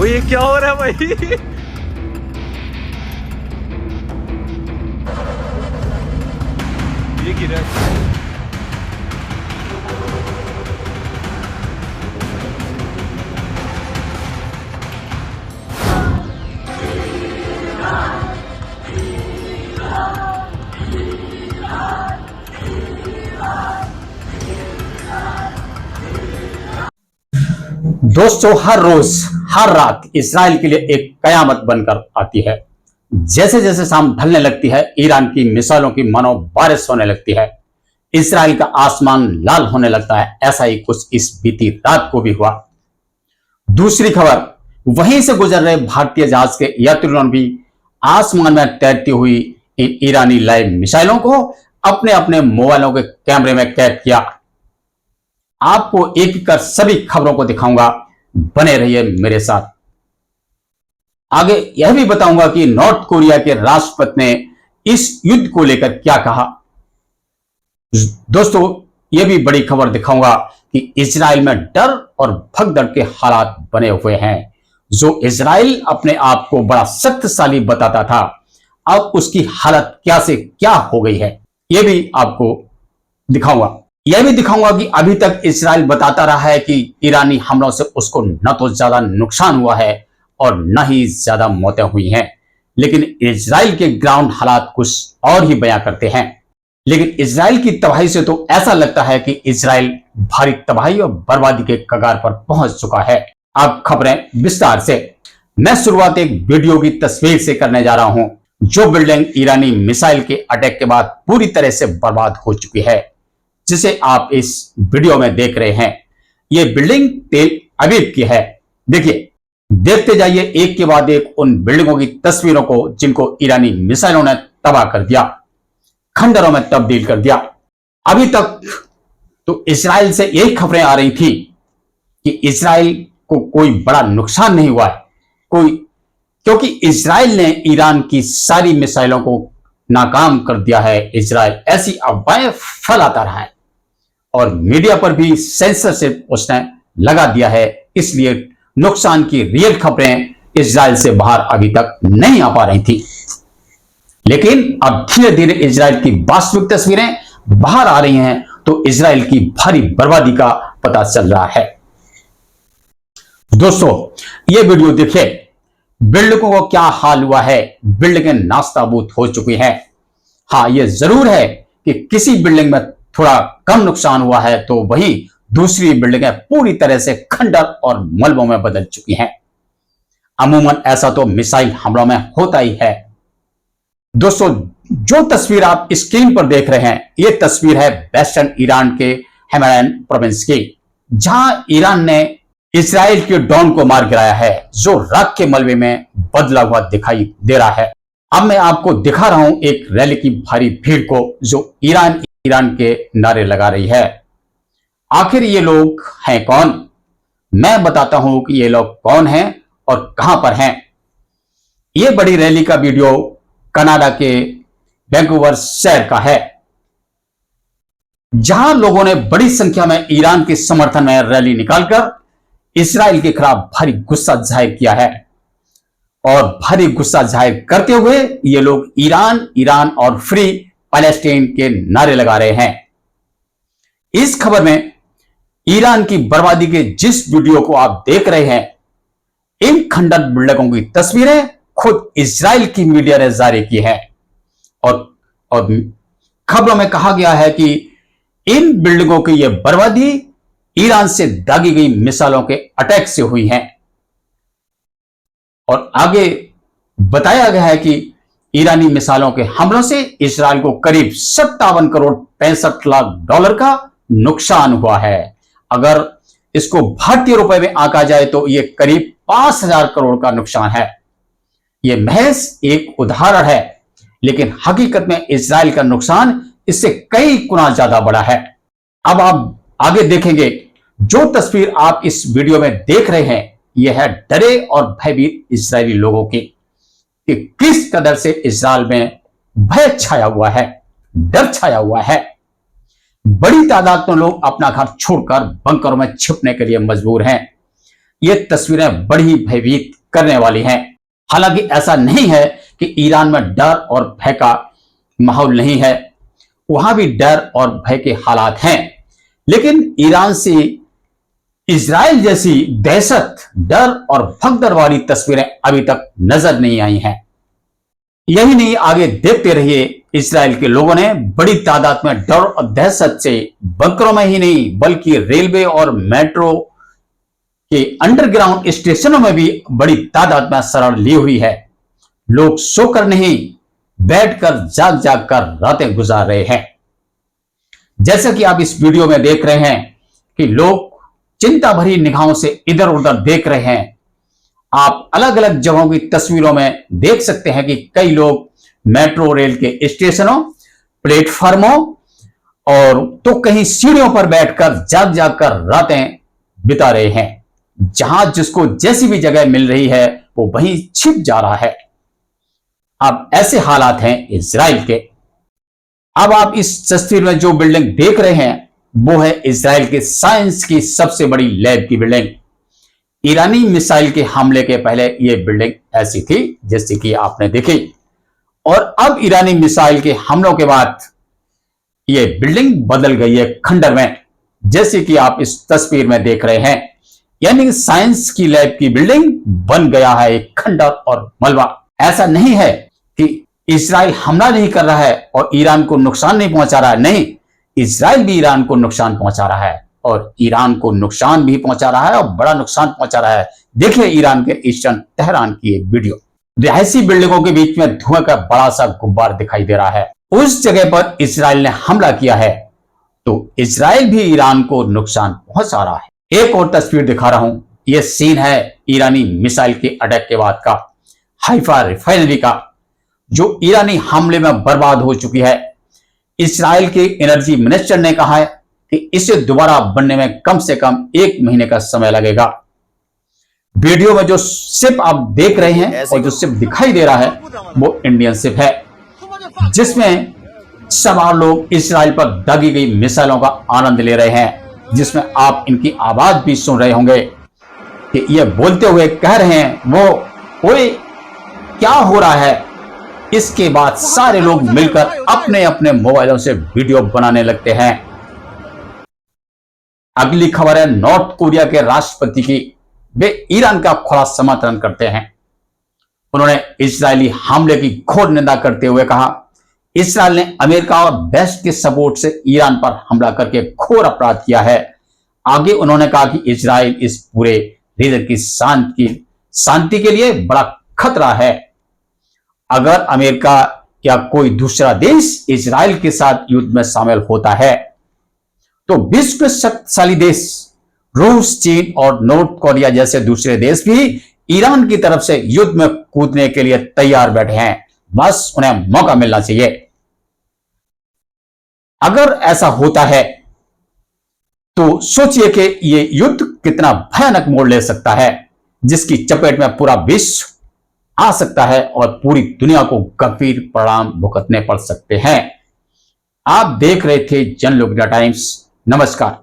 वो ये क्या हो रहा है भाई? ये गिरा है। दोस्तों, हर रोज हर रात इजराइल के लिए एक कयामत बनकर आती है। जैसे जैसे शाम ढलने लगती है, ईरान की मिसाइलों की मानो बारिश होने लगती है। इजराइल का आसमान लाल होने लगता है। ऐसा ही कुछ इस बीती रात को भी हुआ। दूसरी खबर, वहीं से गुजर रहे भारतीय जहाज के यात्रियों ने भी आसमान में तैरती हुई इन ईरानी लाइव मिसाइलों को अपने अपने मोबाइलों के कैमरे में कैद किया। आपको एक एक कर सभी खबरों को दिखाऊंगा, बने रहिए मेरे साथ। आगे यह भी बताऊंगा कि नॉर्थ कोरिया के राष्ट्रपति ने इस युद्ध को लेकर क्या कहा। दोस्तों, यह भी बड़ी खबर दिखाऊंगा कि इजराइल में डर और भगदड़ के हालात बने हुए हैं। जो इजराइल अपने आप को बड़ा शक्तिशाली बताता था, अब उसकी हालत क्या से क्या हो गई है, यह भी आपको दिखाऊंगा। यह भी दिखाऊंगा कि अभी तक इजराइल बताता रहा है कि ईरानी हमलों से उसको न तो ज्यादा नुकसान हुआ है और न ही ज्यादा मौतें हुई हैं, लेकिन इजराइल के ग्राउंड हालात कुछ और ही बयां करते हैं। लेकिन इजराइल की तबाही से तो ऐसा लगता है कि इजराइल भारी तबाही और बर्बादी के कगार पर पहुंच चुका है। अब खबरें विस्तार से। मैं शुरुआत एक वीडियो की तस्वीर से करने जा रहा हूं। जो बिल्डिंग ईरानी मिसाइल के अटैक के बाद पूरी तरह से बर्बाद हो चुकी है, जिसे आप इस वीडियो में देख रहे हैं, यह बिल्डिंग तेल अवीव की है। देखिए, देखते जाइए एक के बाद एक उन बिल्डिंगों की तस्वीरों को जिनको ईरानी मिसाइलों ने तबाह कर दिया, खंडरों में तब्दील कर दिया। अभी तक तो इजराइल से यही खबरें आ रही थी कि इजराइल को कोई बड़ा नुकसान नहीं हुआ है, क्योंकि इजराइल ने ईरान की सारी मिसाइलों को नाकाम कर दिया है। इजराइल ऐसी अफवाहें फैलाता रहा है और मीडिया पर भी सेंसरशिप उसने लगा दिया है, इसलिए नुकसान की रियल खबरें इजराइल से बाहर अभी तक नहीं आ पा रही थी। लेकिन अब धीरे धीरे इजराइल की वास्तविक तस्वीरें बाहर आ रही हैं, तो इजराइल की भारी बर्बादी का पता चल रहा है। दोस्तों, ये वीडियो देखिए, बिल्डिंगों को क्या हाल हुआ है। बिल्डिंगें नास्ताबूद हो चुकी हैं। हाँ, यह जरूर है कि किसी बिल्डिंग में थोड़ा कम नुकसान हुआ है, तो वहीं दूसरी बिल्डिंगें पूरी तरह से खंडर और मलबों में बदल चुकी हैं। अमूमन ऐसा तो मिसाइल हमलों में होता ही है। दोस्तों, जो तस्वीर आप स्क्रीन पर देख रहे हैं, यह तस्वीर है वेस्टर्न ईरान के हेमैन प्रोविंस की, जहां ईरान ने इजराइल के ड्रोन को मार गिराया है, जो राख के मलबे में बदला हुआ दिखाई दे रहा है। अब मैं आपको दिखा रहा हूं एक रैली की भारी भीड़ को, जो ईरान के नारे लगा रही है। आखिर ये लोग हैं कौन? मैं बताता हूं कि ये लोग कौन हैं और कहां पर हैं। ये बड़ी रैली का वीडियो कनाडा के वैंकूवर शहर का है, जहां लोगों ने बड़ी संख्या में ईरान के समर्थन में रैली निकालकर इजराइल के खिलाफ भारी गुस्सा जाहिर किया है। और भारी गुस्सा जाहिर करते हुए ये लोग ईरान ईरान और फ्री पैलेस्टीन के नारे लगा रहे हैं। इस खबर में ईरान की बर्बादी के जिस वीडियो को आप देख रहे हैं, इन खंडर बिल्डिंगों की तस्वीरें खुद इजराइल की मीडिया ने जारी की है। और खबरों में कहा गया है कि इन बिल्डिंगों की यह बर्बादी ईरान से दागी गई मिसाइलों के अटैक से हुई है। और आगे बताया गया है कि ईरानी मिसाइलों के हमलों से इजराइल को करीब 57 करोड़ 65 लाख डॉलर का नुकसान हुआ है। अगर इसको भारतीय रुपए में आंका जाए तो यह करीब 5000 करोड़ का नुकसान है। यह महज एक उदाहरण है, लेकिन हकीकत में इजराइल का नुकसान इससे कई गुना ज्यादा बड़ा है। अब आप आगे देखेंगे, जो तस्वीर आप इस वीडियो में देख रहे हैं, यह है डरे और भयभीत इजरायली लोगों की, कि किस कदर से इजराइल में भय छाया हुआ है, डर छाया हुआ है। बड़ी तादाद में लोग अपना घर छोड़कर बंकरों में छिपने के लिए मजबूर हैं। ये तस्वीरें बड़ी ही भयभीत करने वाली हैं। हालांकि ऐसा नहीं है कि ईरान में डर और भय का माहौल नहीं है, वहां भी डर और भय के हालात हैं, लेकिन ईरान से इजराइल जैसी दहशत, डर और भगदड़ वाली तस्वीरें अभी तक नजर नहीं आई हैं। यही नहीं, आगे देखते रहिए, इजराइल के लोगों ने बड़ी तादाद में डर और दहशत से बंकरों में ही नहीं बल्कि रेलवे और मेट्रो के अंडरग्राउंड स्टेशनों में भी बड़ी तादाद में शरण ली हुई है। लोग सोकर नहीं, बैठकर जाग जाग कर रातें गुजार रहे हैं। जैसा कि आप इस वीडियो में देख रहे हैं कि लोग चिंता भरी निगाहों से इधर उधर देख रहे हैं। आप अलग अलग जगहों की तस्वीरों में देख सकते हैं कि कई लोग मेट्रो रेल के स्टेशनों, प्लेटफॉर्मों और तो कहीं सीढ़ियों पर बैठकर जाग जाग कर रातें बिता रहे हैं। जहां जिसको जैसी भी जगह मिल रही है वो वहीं छिप जा रहा है। अब ऐसे हालात हैं इजराइल के। अब आप इस तस्वीर में जो बिल्डिंग देख रहे हैं वो है इजराइल के साइंस की सबसे बड़ी लैब की बिल्डिंग। ईरानी मिसाइल के हमले के पहले यह बिल्डिंग ऐसी थी जैसे कि आपने देखी, और अब ईरानी मिसाइल के हमलों के बाद यह बिल्डिंग बदल गई है खंडर में, जैसे कि आप इस तस्वीर में देख रहे हैं। यानी साइंस की लैब की बिल्डिंग बन गया है एक खंडर और मलबा। ऐसा नहीं है कि इजराइल हमला नहीं कर रहा है और ईरान को नुकसान नहीं पहुंचा रहा है, नहीं, इजराइल भी ईरान को नुकसान पहुंचा रहा है और ईरान को नुकसान भी पहुंचा रहा है और बड़ा नुकसान पहुंचा रहा है। देखिए ईरान के ईस्टर्न तेहरान की एक वीडियो। रिहायशी बिल्डिंगों के बीच में धुएं का बड़ा सा गुब्बार दिखाई दे रहा है। उस जगह पर इजराइल ने हमला किया है तो इजराइल भी ईरान को नुकसान पहुंचा रहा है। एक और तस्वीर दिखा रहा हूं, यह सीन है ईरानी मिसाइल के अटैक के बाद का, हाइफा रिफाइनरी का, जो ईरानी हमले में बर्बाद हो चुकी है। इजराइल के एनर्जी मिनिस्टर ने कहा है कि इसे दोबारा बनने में कम से कम 1 महीने का समय लगेगा। वीडियो में जो शिप आप देख रहे हैं और जो शिप दिखाई दे रहा है वो इंडियन शिप है, जिसमें सवार लोग इजराइल पर दागी गई मिसाइलों का आनंद ले रहे हैं, जिसमें आप इनकी आवाज भी सुन रहे होंगे कि ये बोलते हुए कह रहे हैं वो ओए क्या हो रहा है। इसके बाद सारे लोग मिलकर अपने अपने मोबाइलों से वीडियो बनाने लगते हैं। अगली खबर है नॉर्थ कोरिया के राष्ट्रपति की। वे ईरान का खुला समर्थन करते हैं। उन्होंने इजरायली हमले की घोर निंदा करते हुए कहा, इजराइल ने अमेरिका और वेस्ट के सपोर्ट से ईरान पर हमला करके घोर अपराध किया है। आगे उन्होंने कहा कि इजराइल इस पूरे रीजन की शांति के लिए बड़ा खतरा है। अगर अमेरिका या कोई दूसरा देश इजराइल के साथ युद्ध में शामिल होता है तो विश्व के शक्तिशाली देश रूस, चीन और नॉर्थ कोरिया जैसे दूसरे देश भी ईरान की तरफ से युद्ध में कूदने के लिए तैयार बैठे हैं। बस उन्हें मौका मिलना चाहिए। अगर ऐसा होता है तो सोचिए कि यह युद्ध कितना भयानक मोड़ ले सकता है, जिसकी चपेट में पूरा विश्व आ सकता है और पूरी दुनिया को गंभीर परिणाम भुगतने पड़ सकते हैं। आप देख रहे थे जनलोक इंडिया टाइम्स। नमस्कार।